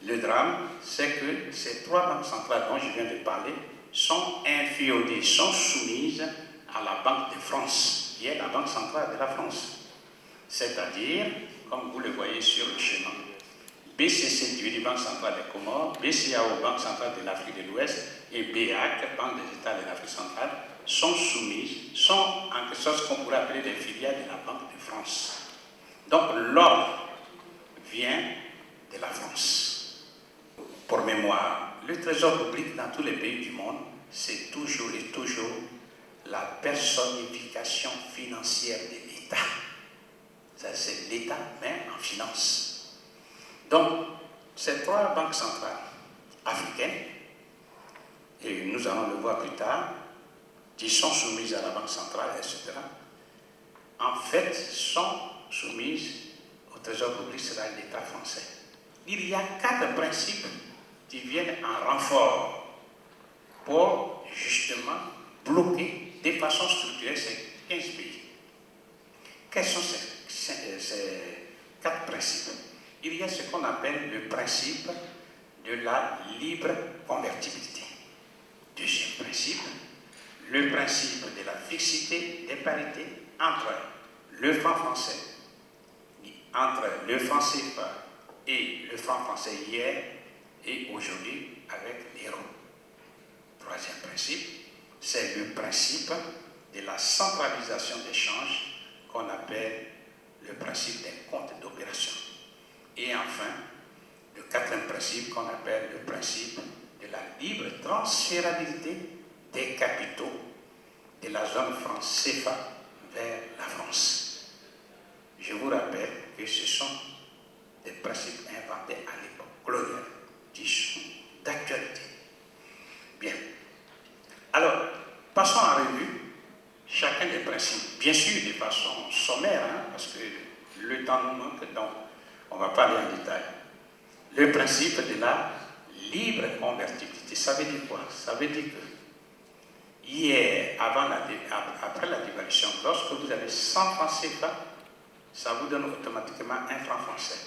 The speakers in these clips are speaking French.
Le drame, c'est que ces trois banques centrales dont je viens de parler sont inféodées, sont soumises à la Banque de France, qui est la banque centrale de la France. C'est-à-dire, comme vous le voyez sur le schéma, BCCTU, Banque centrale des Comores, BCAO, Banque centrale de l'Afrique de l'Ouest, et BEAC, Banque des États de l'Afrique centrale, sont soumises, sont en quelque sorte ce qu'on pourrait appeler des filiales de la Banque de France. Donc l'ordre vient de la France. Pour mémoire, le trésor public dans tous les pays du monde, c'est toujours et toujours la personnification financière de l'État. Ça, c'est l'État, mais en finance. Donc, ces trois banques centrales africaines, et nous allons le voir plus tard, qui sont soumises à la Banque centrale, etc., en fait, sont soumises au trésor public, c'est-à-dire l'État français. Il y a 4 principes qui viennent en renfort pour justement bloquer de façon structurelle ces 15 pays. Quels sont ces 4 principes? Il y a ce qu'on appelle le principe de la libre convertibilité. Deuxième principe, le principe de la fixité des parités entre le franc français, entre le franc CFA et le franc français hier et aujourd'hui avec l'euro. Troisième principe, c'est le principe de la centralisation des changes qu'on appelle le principe des comptes d'opération. Et enfin, le quatrième principe qu'on appelle le principe de la libre transférabilité des capitaux de la zone franc CFA vers la France. Je vous rappelle que ce sont des principes inventés à l'époque coloniale qui sont d'actualité. Bien. Alors, passons en revue chacun des principes, bien sûr de façon sommaire, parce que le temps nous manque, donc on ne va pas aller en détail. Le principe de la libre convertibilité, ça veut dire quoi? Ça veut dire que hier, après la dévaluation, lorsque vous avez 100 francs CFA, ça vous donne automatiquement un franc français.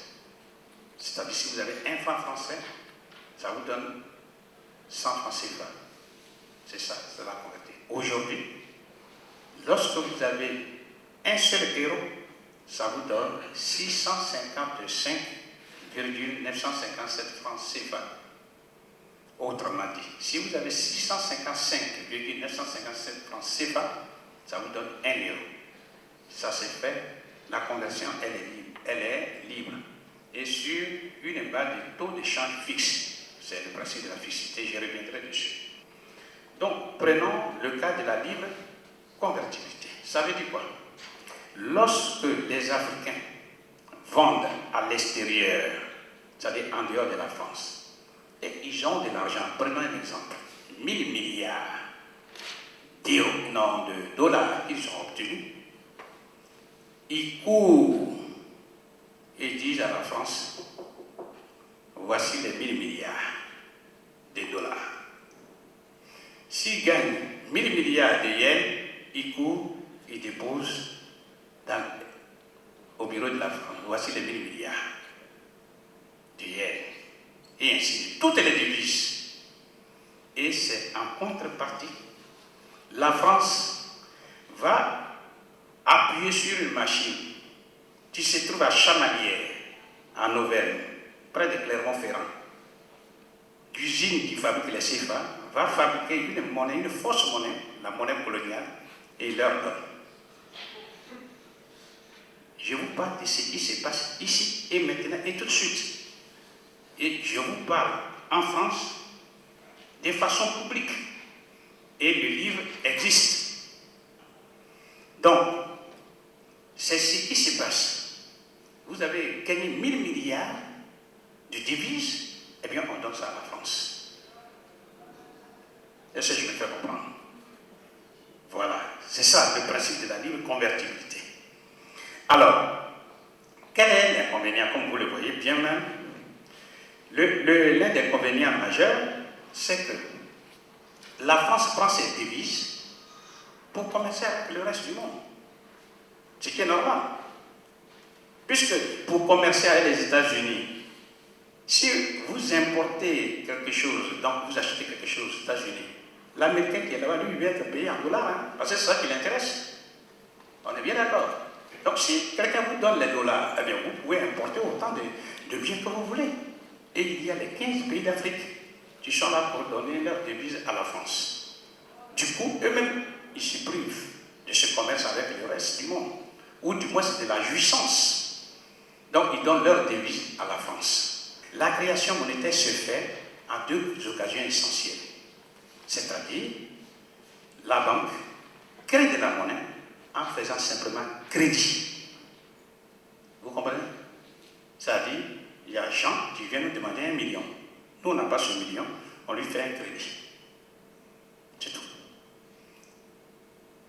C'est-à-dire si vous avez un franc français, ça vous donne 100 francs CFA. C'est ça, c'est la convertir. Aujourd'hui, lorsque vous avez un seul euro, ça vous donne 655,957 francs CFA. Autrement dit, si vous avez 655,957 francs CFA, ça vous donne 1 euro. Ça c'est fait, la conversion elle est libre. Et sur une base de taux de change fixe. C'est le principe de la fixité, je reviendrai dessus. Donc, prenons le cas de la libre convertibilité. Ça veut dire quoi? Lorsque les Africains vendent à l'extérieur, c'est-à-dire en dehors de la France, et ils ont de l'argent, prenons un exemple, 1000 milliards de dollars qu'ils ont obtenus, ils courent et disent à la France, voici les 1000 milliards de dollars. S'ils gagnent 1000 milliards de yens, ils courent et déposent au bureau de la France. Voici les 1000 milliards de yens. Et ainsi de suite. Toutes les devises. Et c'est en contrepartie, la France va appuyer sur une machine qui se trouve à Chamalières, en Auvergne, près de Clermont-Ferrand. L'usine qui fabrique les CFA va fabriquer une monnaie, une fausse monnaie, la monnaie coloniale, et leur donne. Je vous parle de ce qui se passe ici et maintenant et tout de suite. Et je vous parle en France de façon publique. Et le livre existe. Donc, c'est ce qui se passe. Vous avez gagné 1000 milliards de devises, eh bien on donne ça à la France. Est-ce que je me fais comprendre? Voilà, c'est ça le principe de la libre convertibilité. Alors, quel est l'inconvénient? Comme vous le voyez bien même, l'un des inconvénients majeurs, c'est que la France prend ses devises pour commercer avec le reste du monde. Ce qui est normal. Puisque pour commercer avec les États-Unis, si vous vous importez quelque chose, donc vous achetez quelque chose aux États-Unis, l'Américain qui est là-bas, lui, il va être payé en dollars, hein, parce que c'est ça qui l'intéresse. On est bien d'accord. Donc si quelqu'un vous donne les dollars, eh bien, vous pouvez importer autant de biens que vous voulez. Et il y a les 15 pays d'Afrique qui sont là pour donner leur devise à la France. Du coup, eux-mêmes, ils se privent de ce commerce avec le reste du monde. Ou du moins, c'est de la jouissance. Donc, ils donnent leur devise à la France. La création monétaire se fait à deux occasions essentielles. C'est-à-dire, la banque crée de la monnaie en faisant simplement crédit. Vous comprenez? C'est-à-dire, il y a Jean qui vient nous demander 1 million. Nous, on n'a pas ce million, on lui fait un crédit. C'est tout.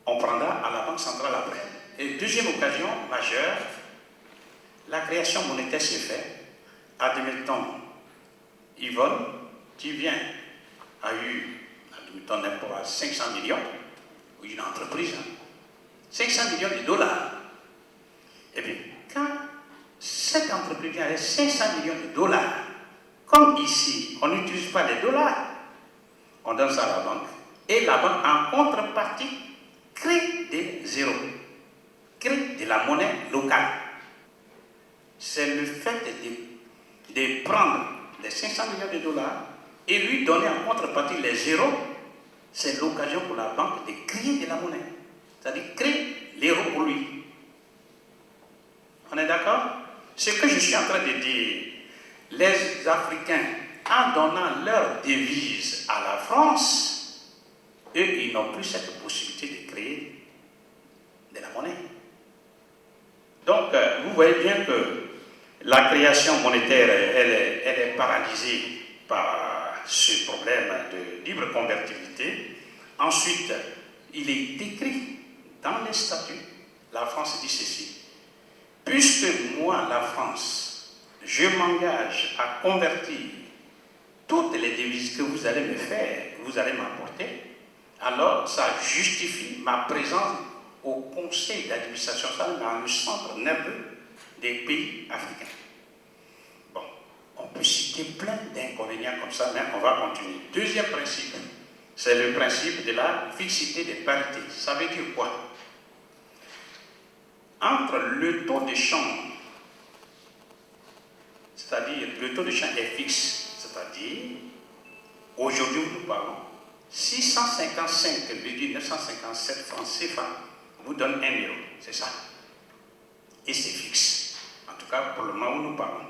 On prendra à la Banque centrale après. Et deuxième occasion majeure, la création monétaire se fait. Admettons, Yvonne, qui vient, a eu, admettons, n'importe 500 millions, ou une entreprise, 500 millions de dollars. Eh bien, quand cette entreprise vient avec 500 millions de dollars, comme ici, on n'utilise pas les dollars, on donne ça à la banque, et la banque, en contrepartie, crée des zéros, crée de la monnaie locale. C'est le fait de prendre les 500 millions de dollars et lui donner en contrepartie les zéros, c'est l'occasion pour la banque de créer de la monnaie. C'est-à-dire créer l'euro pour lui. On est d'accord? Ce que je suis en train de dire, les Africains, en donnant leur devise à la France, eux, ils n'ont plus cette possibilité de créer de la monnaie. Donc, vous voyez bien que la création monétaire, elle est paralysée par ce problème de libre convertibilité. Ensuite, il est écrit dans les statuts, la France dit ceci: puisque moi, la France, je m'engage à convertir toutes les devises que vous allez me faire, vous allez m'apporter, alors ça justifie ma présence au conseil d'administration, dans le centre nerveux des pays africains. Bon, on peut citer plein d'inconvénients comme ça, mais on va continuer. Deuxième principe, c'est le principe de la fixité des parités. Ça veut dire quoi? Entre le taux de change, c'est-à-dire le taux de change est fixe, c'est-à-dire aujourd'hui nous parlons 655,957 francs CFA vous donne 1 euro, c'est ça. Et c'est fixe, en tout cas pour le moment où nous parlons.